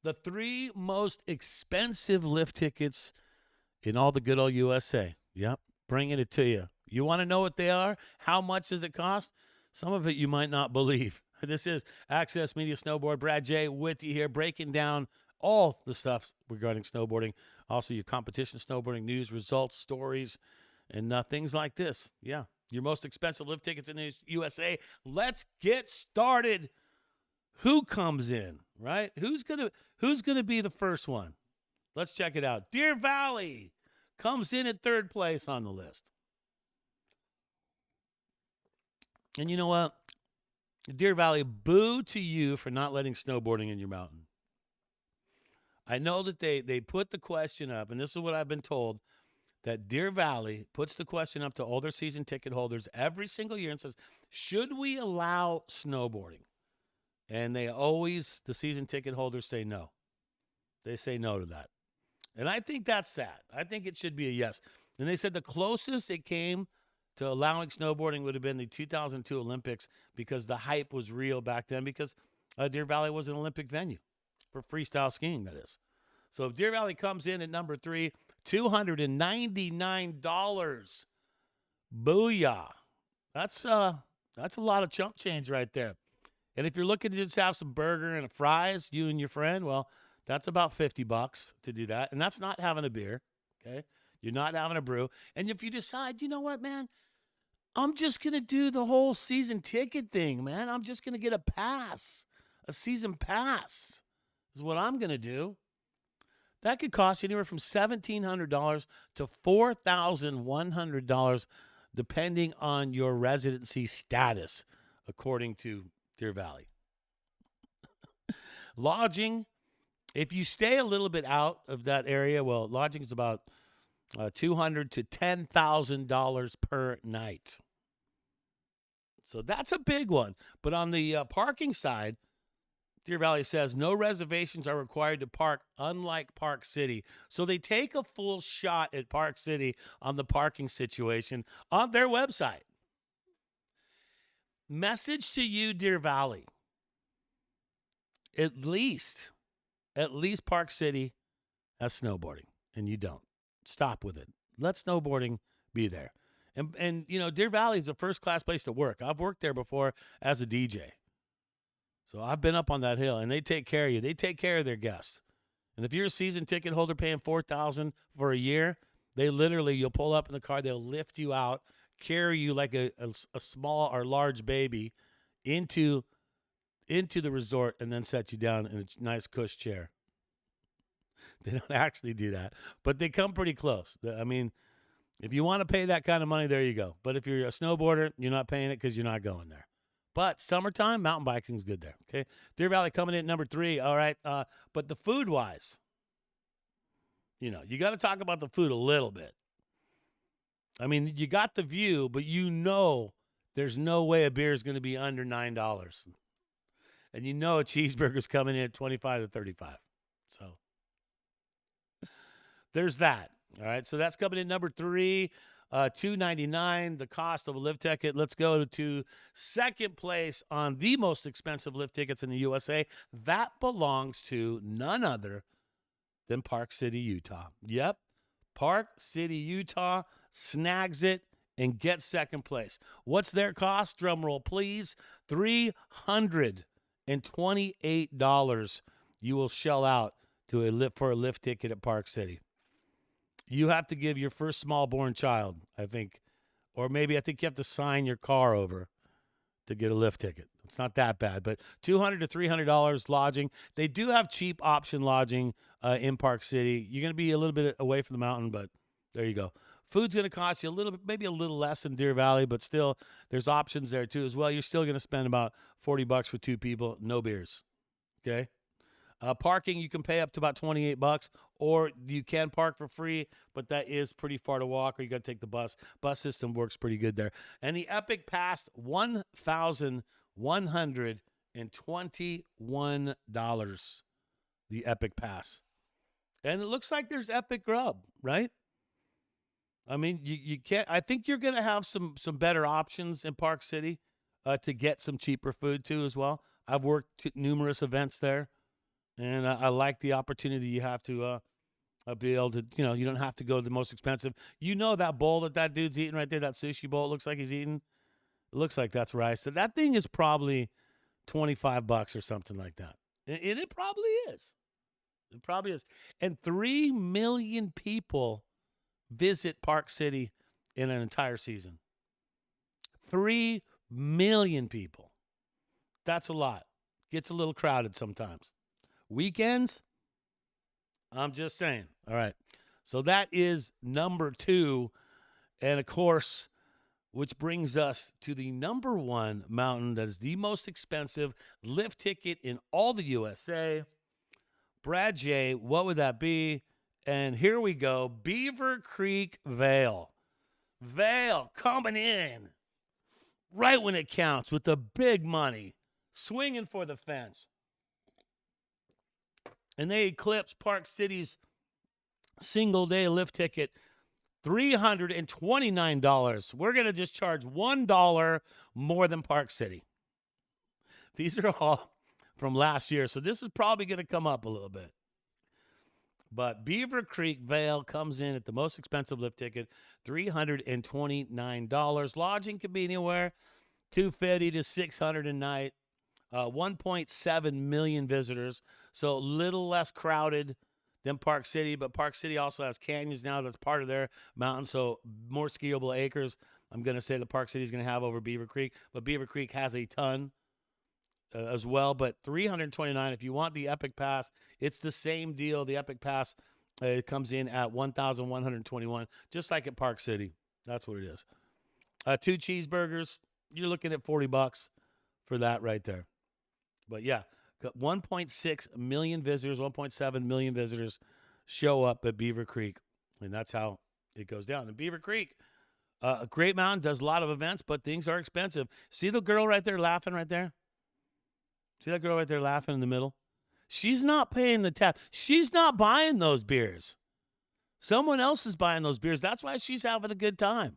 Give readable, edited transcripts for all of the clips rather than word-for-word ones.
The 3 most expensive lift tickets in all the good old USA. Yep, bringing it to you. You want to know what they are? How much does it cost? Some of it you might not believe. This is Access Media Snowboard. Brad J. with you here, breaking down all the stuff regarding snowboarding. Also, your competition snowboarding news, results, stories, and things like this. Yeah, your most expensive lift tickets in the USA. Let's get started. Who comes in, right? Who's gonna be the first one? Let's check it out. Deer Valley comes in at 3rd place on the list. And you know what? Deer Valley, boo to you for not letting snowboarding in your mountain. I know that they put the question up, and this is what I've been told, that Deer Valley puts the question up to all their season ticket holders every single year and says, should we allow snowboarding? And the season ticket holders say no. They say no to that. And I think that's sad. I think it should be a yes. And they said the closest it came to allowing snowboarding would have been the 2002 Olympics because the hype was real back then because Deer Valley was an Olympic venue for freestyle skiing, that is. So if Deer Valley comes in at number 3, $299. Booyah. That's a lot of chump change right there. And if you're looking to just have some burger and fries, you and your friend, well, that's about $50 to do that. And that's not having a beer, okay? You're not having a brew. And if you decide, you know what, man, I'm just going to do the whole season ticket thing, man. I'm just going to get a pass, a season pass is what I'm going to do. That could cost you anywhere from $1,700 to $4,100, depending on your residency status, according to Deer Valley. Lodging, if you stay a little bit out of that area, well, lodging is about $200 to $10,000 per night. So that's a big one. But on the parking side, Deer Valley says no reservations are required to park, unlike Park City. So they take a full shot at Park City on the parking situation on their website. Message to you, Deer Valley. At least Park City has snowboarding, and you don't. Stop with it. Let snowboarding be there. And you know, Deer Valley is a first-class place to work. I've worked there before as a DJ. So I've been up on that hill, and they take care of you. They take care of their guests. And if you're a season ticket holder paying $4,000 for a year, they literally, you'll pull up in the car, they'll lift you out, carry you like a small or large baby into the resort, and then set you down in a nice cush chair. They don't actually do that, but they come pretty close. I mean, if you want to pay that kind of money, there you go. But if you're a snowboarder, you're not paying it because you're not going there. But summertime, mountain biking is good there, okay? Deer Valley coming in at number 3, all right? But the food-wise, you know, you got to talk about the food a little bit. I mean, you got the view, but you know there's no way a beer is going to be under $9. And you know a cheeseburger's coming in at $25 to $35. So there's that. All right, so that's coming in number 3, $299, the cost of a lift ticket. Let's go to second place on the most expensive lift tickets in the USA. That belongs to none other than Park City, Utah. Yep, Park City, Utah snags it and gets second place. What's their cost? Drum roll, please. $328 you will shell out for a lift ticket at Park City. You have to give your first small-born child, I think, or maybe I think you have to sign your car over to get a lift ticket. It's not that bad, but $200 to $300 lodging. They do have cheap option lodging in Park City. You're going to be a little bit away from the mountain, but there you go. Food's going to cost you a little bit, maybe a little less than Deer Valley, but still, there's options there too as well. You're still going to spend about $40 for 2 people, no beers. Okay. Parking, you can pay up to about $28, or you can park for free, but that is pretty far to walk, or you got to take the bus. Bus system works pretty good there. And the Epic passed $1,121. The Epic Pass. And it looks like there's Epic Grub, right? I mean, you can't. I think you're going to have some better options in Park City to get some cheaper food too as well. I've worked numerous events there. And I like the opportunity you have to be able to, you don't have to go to the most expensive. You know that bowl that dude's eating right there, that sushi bowl it looks like he's eating? It looks like that's rice. So that thing is probably $25 or something like that. And it probably is. It probably is. And 3 million people visit Park City in an entire season. 3 million people. That's a lot. Gets a little crowded sometimes. Weekends, I'm just saying. All right. So that is number 2. And of course, which brings us to the number 1 mountain that is the most expensive lift ticket in all the USA. Brad J., what would that be? And here we go. Beaver Creek Vale. Vale coming in right when it counts with the big money, swinging for the fence. And they eclipse Park City's single-day lift ticket, $329. We're going to just charge $1 more than Park City. These are all from last year, so this is probably going to come up a little bit. But Beaver Creek Vale comes in at the most expensive lift ticket, $329. Lodging can be anywhere, $250 to $600 a night. 1.7 million visitors, so a little less crowded than Park City, but Park City also has canyons now. That's part of their mountain, so more skiable acres. I'm going to say the Park City is going to have over Beaver Creek, but Beaver Creek has a ton as well. But $329, if you want the Epic Pass, it's the same deal. The Epic Pass it comes in at $1,121, just like at Park City. That's what it is. 2 cheeseburgers, you're looking at $40 for that right there. But yeah, 1.6 million visitors, 1.7 million visitors show up at Beaver Creek, and that's how it goes down. And Beaver Creek, a great mountain, does a lot of events, but things are expensive. See the girl right there laughing right there? See that girl right there laughing in the middle? She's not paying the tab. She's not buying those beers. Someone else is buying those beers. That's why she's having a good time.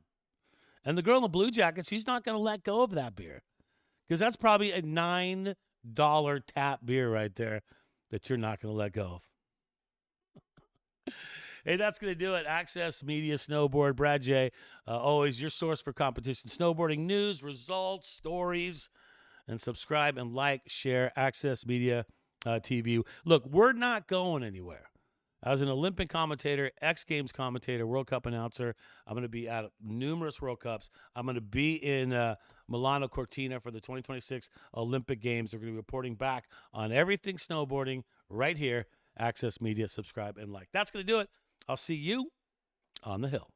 And the girl in the blue jacket, she's not going to let go of that beer because that's probably a $9 tap beer right there that you're not going to let go of. Hey, that's going to do it. Access Media Snowboard. Brad J., always your source for competition snowboarding news, results, stories, and subscribe and like, share Access Media TV. Look, we're not going anywhere. As an Olympic commentator, X Games commentator, World Cup announcer, I'm going to be at numerous World Cups. I'm going to be in Milano Cortina for the 2026 Olympic Games. We're going to be reporting back on everything snowboarding right here. Access Media, subscribe, and like. That's going to do it. I'll see you on the hill.